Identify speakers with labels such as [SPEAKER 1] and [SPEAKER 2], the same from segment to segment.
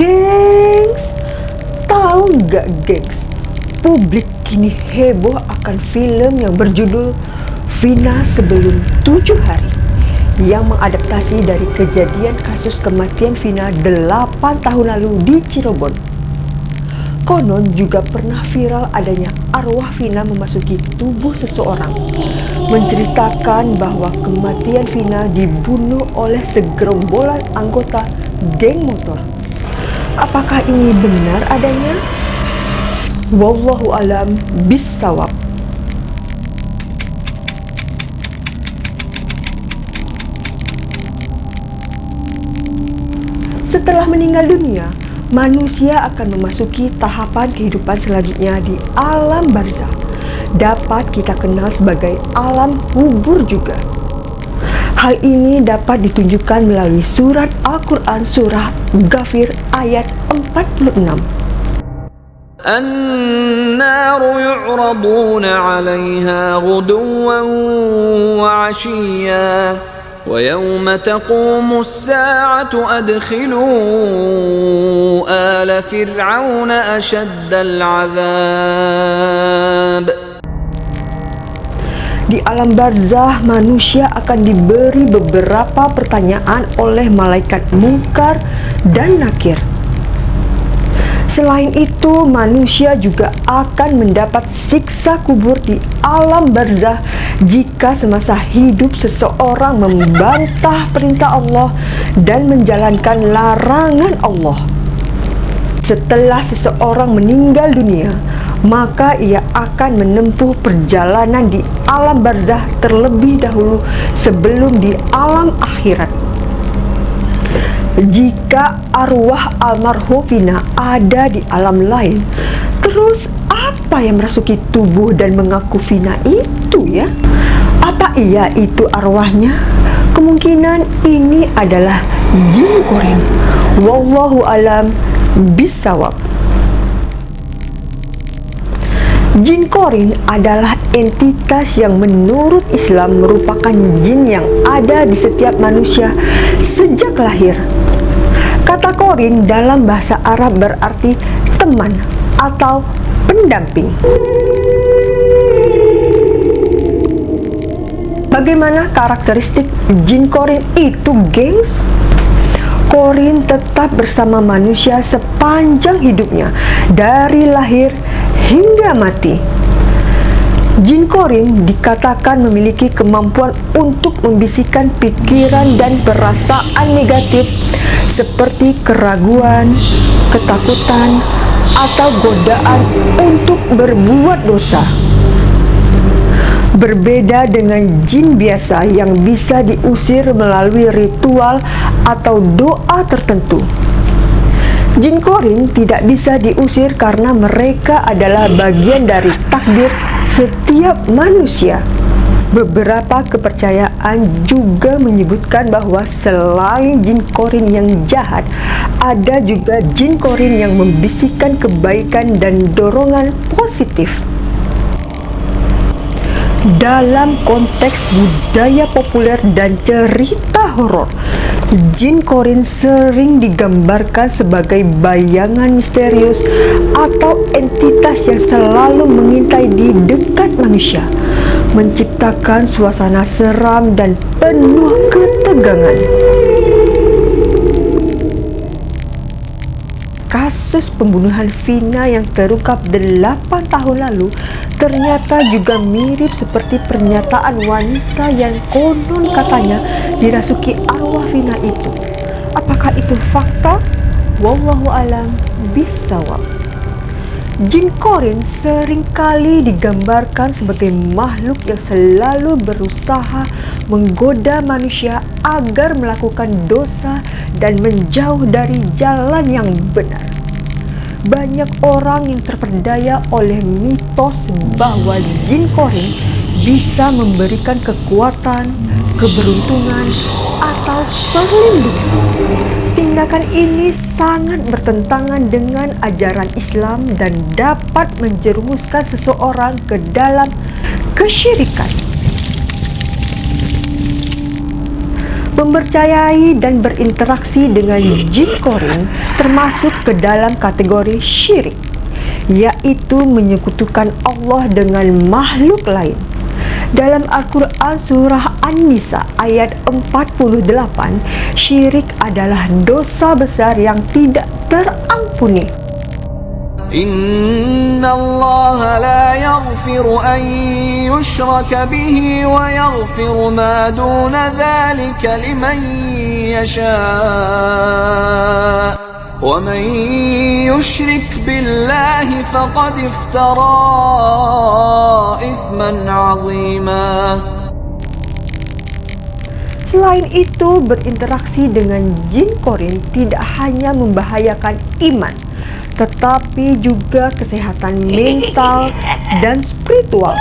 [SPEAKER 1] Gengs, tahu nggak gengs? Publik kini heboh akan film yang berjudul Vina Sebelum 7 Hari yang mengadaptasi dari kejadian kasus kematian Vina 8 tahun lalu di Cirebon. Konon juga pernah viral adanya arwah Vina memasuki tubuh seseorang, menceritakan bahwa kematian Vina dibunuh oleh segerombolan anggota geng motor. Apakah ini benar adanya? Wallahu alam bissawab. Setelah meninggal dunia, manusia akan memasuki tahapan kehidupan selanjutnya di alam barzah. Dapat kita kenal sebagai alam kubur juga. Hal ini dapat ditunjukkan melalui surat Al-Quran surah Ghafir ayat 46.
[SPEAKER 2] النار يعرضون عليها غدوا وعشيا ويوم تقوم الساعة أدخلوا آل فرعون أشد العذاب.
[SPEAKER 1] Di alam barzah, manusia akan diberi beberapa pertanyaan oleh malaikat Munkar dan Nakir. Selain itu, manusia juga akan mendapat siksa kubur di alam barzah jika semasa hidup seseorang membantah perintah Allah dan menjalankan larangan Allah. Setelah seseorang meninggal dunia, maka ia akan menempuh perjalanan di alam barzah terlebih dahulu sebelum di alam akhirat. Jika arwah almarhum Vina ada di alam lain, terus apa yang merasuki tubuh dan mengaku Vina itu ya? Apa iya itu arwahnya? Kemungkinan ini adalah jin korin. Wallahu alam bissawab. Jin korin adalah entitas yang menurut Islam merupakan jin yang ada di setiap manusia sejak lahir. Kata korin dalam bahasa Arab berarti teman atau pendamping. Bagaimana karakteristik jin korin itu, gengs? Korin tetap bersama manusia sepanjang hidupnya, dari lahir hingga mati. Jin korin dikatakan memiliki kemampuan untuk membisikkan pikiran dan perasaan negatif seperti keraguan, ketakutan, atau godaan untuk berbuat dosa. Berbeda dengan jin biasa yang bisa diusir melalui ritual atau doa tertentu. Jin korin tidak bisa diusir karena mereka adalah bagian dari takdir setiap manusia. Beberapa kepercayaan juga menyebutkan bahwa selain jin korin yang jahat, ada juga jin korin yang membisikkan kebaikan dan dorongan positif. Dalam konteks budaya populer dan cerita horor, jin korin sering digambarkan sebagai bayangan misterius atau entitas yang selalu mengintai di dekat manusia, menciptakan suasana seram dan penuh ketegangan. Kasus pembunuhan Vina yang terungkap 8 tahun lalu ternyata juga mirip seperti pernyataan wanita yang konon katanya dirasuki arwah Vina itu. Apakah itu fakta? Wallahu alam bissawab. Jin korin seringkali digambarkan sebagai makhluk yang selalu berusaha menggoda manusia agar melakukan dosa dan menjauh dari jalan yang benar. Banyak orang yang terperdaya oleh mitos bahwa jin korin bisa memberikan kekuatan, keberuntungan, atau perlindungan. Tindakan ini sangat bertentangan dengan ajaran Islam dan dapat menjerumuskan seseorang ke dalam kesyirikan. Mempercayai dan berinteraksi dengan jin korin termasuk ke dalam kategori syirik, yaitu menyekutukan Allah dengan makhluk lain. Dalam Al-Quran surah An-Nisa ayat 48, syirik adalah dosa besar yang tidak terampuni.
[SPEAKER 2] Inna Allah la yaghfiru an yushraka bihi wa yaghfiru ma duna dhalika liman yasha. ومن يشرك بالله فقد افترى إثما عظيما.
[SPEAKER 1] Selain itu, berinteraksi dengan jin korin tidak hanya membahayakan iman, tetapi juga kesehatan mental dan spiritual.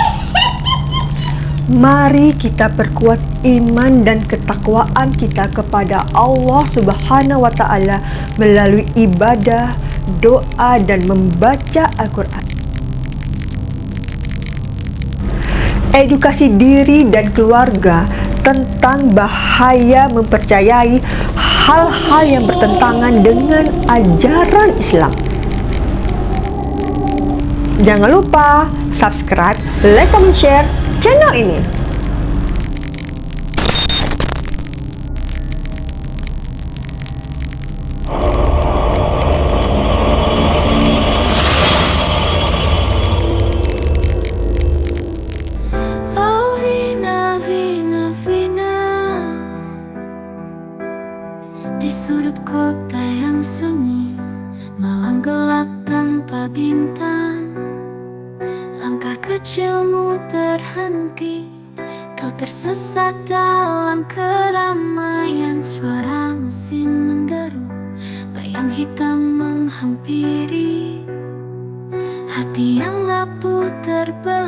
[SPEAKER 1] Mari kita perkuat iman dan ketakwaan kita kepada Allah Subhanahu wa Ta'ala melalui ibadah, doa, dan membaca Al-Quran. Edukasi diri dan keluarga tentang bahaya mempercayai hal-hal yang bertentangan dengan ajaran Islam. Jangan lupa subscribe, like, comment, share channel ini.
[SPEAKER 3] Oh Vina, Vina, Vina, di sudut kota yang sunyi, malam gelap tanpa bintang. Langkah kecilmu terhenti, kau tersesat dalam keramaian. Suara mesin menderu, bayang hitam menghampiri, hati yang rapuh terbang.